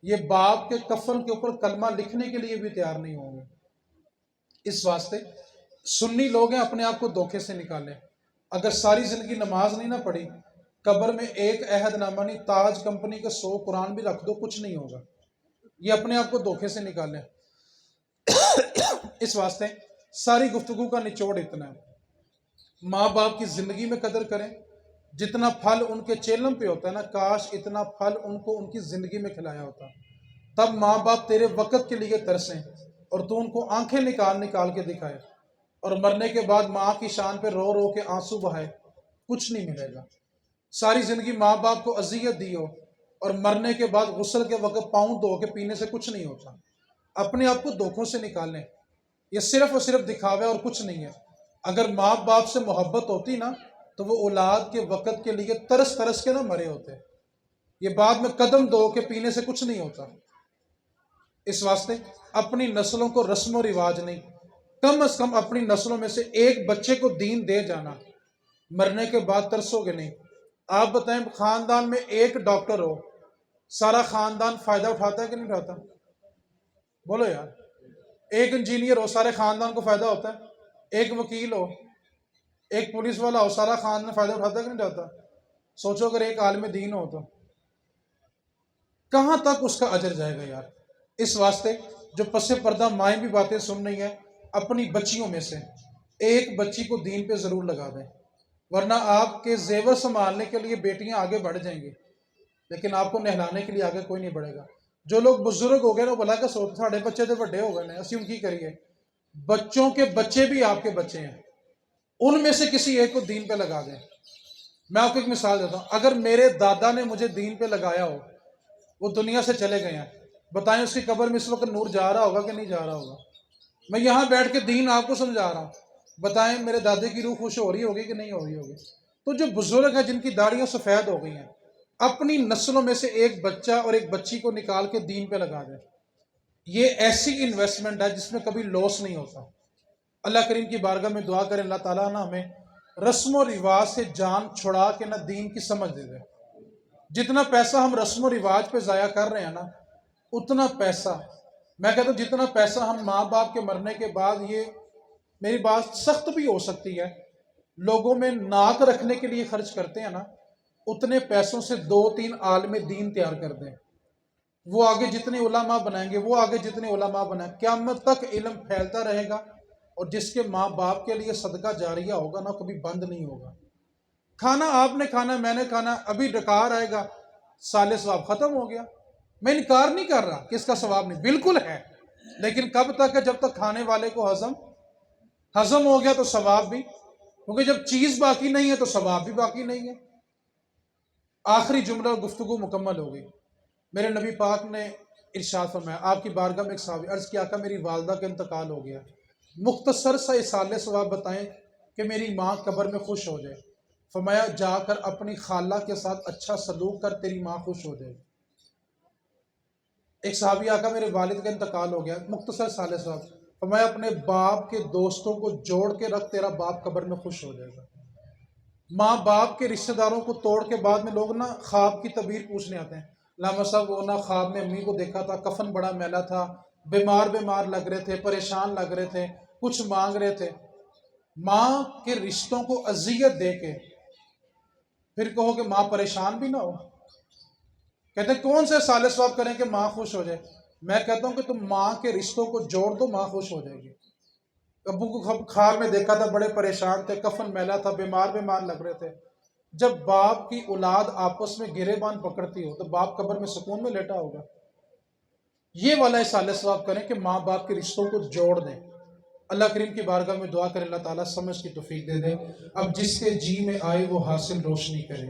S1: یہ باپ کے کفن کے اوپر کلمہ لکھنے کے لیے بھی تیار نہیں ہوں گے۔ اس واسطے سنی لوگ ہیں، اپنے آپ کو دھوکے سے نکالیں۔ اگر ساری زندگی نماز نہیں نہ پڑھی، قبر میں ایک عہد نامہ نہیں، تاج کمپنی کے 100 قرآن بھی رکھ دو، کچھ نہیں ہوگا۔ یہ اپنے آپ کو دھوکے سے نکالیں۔ اس واسطے ساری گفتگو کا نچوڑ اتنا ہے، ماں باپ کی زندگی میں قدر کریں، جتنا پھل ان کے چیلم پہ ہوتا ہے نا، کاش اتنا پھل ان کو ان کی زندگی میں کھلایا ہوتا، تب ماں باپ تیرے وقت کے لیے ترسیں اور تو ان کو آنکھیں نکال نکال کے دکھائے، اور مرنے کے بعد ماں کی شان پہ رو رو کے آنسو بہائے، کچھ نہیں ملے گا۔ ساری زندگی ماں باپ کو اذیت دی ہو اور مرنے کے بعد غسل کے وقت پاؤں دھو کے پینے سے کچھ نہیں ہوتا۔ اپنے آپ کو دھوکوں سے نکالیں، یہ صرف اور صرف دکھاوے اور کچھ نہیں ہے۔ اگر ماں باپ سے محبت ہوتی نا تو وہ اولاد کے وقت کے لیے ترس ترس کے نہ مرے ہوتے، یہ بعد میں قدم دھو کے پینے سے کچھ نہیں ہوتا۔ اس واسطے اپنی نسلوں کو رسم و رواج نہیں، کم از کم اپنی نسلوں میں سے ایک بچے کو دین دے جانا، مرنے کے بعد ترسو گے نہیں۔ آپ بتائیں خاندان میں ایک ڈاکٹر ہو، سارا خاندان فائدہ اٹھاتا ہے کہ نہیں اٹھاتا؟ بولو یار۔ ایک انجینئر ہو، سارے خاندان کو فائدہ ہوتا ہے؟ ایک وکیل ہو، ایک پولیس والا ہو، سارا خاندان فائدہ اٹھاتا ہے کہ نہیں اٹھاتا؟ سوچو اگر ایک عالم دین ہو تو کہاں تک اس کا اجر جائے گا یار۔ اس واسطے جو پس پردہ مائیں بھی باتیں سن رہی ہیں، اپنی بچیوں میں سے ایک بچی کو دین پہ ضرور لگا دیں، ورنہ آپ کے زیور سنبھالنے کے لیے بیٹیاں آگے بڑھ جائیں گی لیکن آپ کو نہلانے کے لیے آگے کوئی نہیں بڑھے گا۔ جو لوگ بزرگ ہو گئے نا بھلا کا سوچ ساڑھے بچے تو بڑے ہو گئے، اسی ان کی کریے، بچوں کے بچے بھی آپ کے بچے ہیں، ان میں سے کسی ایک کو دین پہ لگا دیں۔ میں آپ کو ایک مثال دیتا ہوں، اگر میرے دادا نے مجھے دین پہ لگایا ہو، وہ دنیا سے چلے گئے ہیں، بتائیں اس کی قبر میں اس وقت نور جا رہا ہوگا کہ نہیں جا رہا ہوگا؟ میں یہاں بیٹھ کے دین آپ کو سمجھا رہا ہوں، بتائیں میرے دادے کی روح خوش ہو رہی ہوگی کہ نہیں ہو رہی ہوگی؟ تو جو بزرگ ہیں جن کی داڑیاں سفید ہو گئی ہیں، اپنی نسلوں میں سے ایک بچہ اور ایک بچی کو نکال کے دین پہ لگا دیں، یہ ایسی انویسٹمنٹ ہے جس میں کبھی لاس نہیں ہوتا۔ اللہ کریم کی بارگاہ میں دعا کریں اللہ تعالیٰ نا ہمیں رسم و رواج سے جان چھڑا کے نہ دین کی سمجھ دے دے۔ جتنا پیسہ ہم رسم و رواج پہ ضائع کر رہے ہیں نا، اتنا پیسہ میں کہتا ہوں جتنا پیسہ ہم ماں باپ کے مرنے کے بعد، یہ میری بات سخت بھی ہو سکتی ہے، لوگوں میں نعت رکھنے کے لیے خرچ کرتے ہیں نا، اتنے پیسوں سے 2-3 عالم دین تیار کر دیں، وہ آگے جتنے علماء بنائیں گے، وہ آگے جتنے علماء بنائیں، قیامت تک علم پھیلتا رہے گا، اور جس کے ماں باپ کے لیے صدقہ جاریہ ہوگا نا، کبھی بند نہیں ہوگا۔ کھانا آپ نے کھانا، میں نے کھانا، ابھی ڈکار آئے گا، سال ثواب ختم ہو گیا۔ میں انکار نہیں کر رہا کہ اس کا ثواب نہیں، بالکل ہے، لیکن کب تک ہے؟ جب تک کھانے والے کو ہضم ہو گیا تو ثواب بھی، کیونکہ جب چیز باقی نہیں ہے تو ثواب بھی باقی نہیں ہے۔ آخری جملہ گفتگو مکمل ہو گئی۔ میرے نبی پاک نے ارشاد فرمایا، آپ کی بارگاہ میں ایک صحابی عرض کیا کہ میری والدہ کا انتقال ہو گیا، مختصر سا اصالِ ثواب بتائیں کہ میری ماں قبر میں خوش ہو جائے۔ فرمایا جا کر اپنی خالہ کے ساتھ اچھا سلوک کر، تیری ماں خوش ہو جائے۔ ایک صحابی آقا میرے والد کا انتقال ہو گیا، مختصر سال ثواب، فرمایا اپنے باپ کے دوستوں کو جوڑ کے رکھ، تیرا باپ قبر میں خوش ہو جائے گا۔ ماں باپ کے رشتہ داروں کو توڑ کے بعد میں لوگ نا خواب کی تعبیر پوچھنے آتے ہیں، علامہ صاحب وہ نا خواب میں امی کو دیکھا تھا، کفن بڑا میلا تھا، بیمار لگ رہے تھے، پریشان لگ رہے تھے، کچھ مانگ رہے تھے۔ ماں کے رشتوں کو اذیت دے کے پھر کہو کہ ماں پریشان بھی نہ ہو؟ کہتے ہیں کون سے سال ثواب کریں کہ ماں خوش ہو جائے؟ میں کہتا ہوں کہ تم ماں کے رشتوں کو جوڑ دو، ماں خوش ہو جائے گی۔ ابو کو خواب میں دیکھا تھا، بڑے پریشان تھے، کفن میلا تھا، بیمار لگ رہے تھے۔ جب باپ کی اولاد آپس میں گرے بان پکڑتی ہو تو باپ قبر میں سکون میں لیٹا ہوگا؟ یہ والا سال ثواب کریں کہ ماں باپ کے رشتوں کو جوڑ دیں۔ اللہ کریم کی بارگاہ میں دعا کریں، اللہ تعالیٰ سمجھ کی توفیق دے دیں۔ اب جس کے جی میں آئے وہ حاصل روشنی کرے،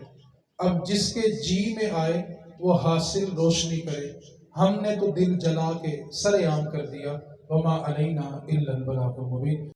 S1: اب جس کے جی میں آئے وہ حاصل روشنی کرے۔ ہم نے تو دل جلا کے سر عام کر دیا، وما علینا الا البلاغ المبین۔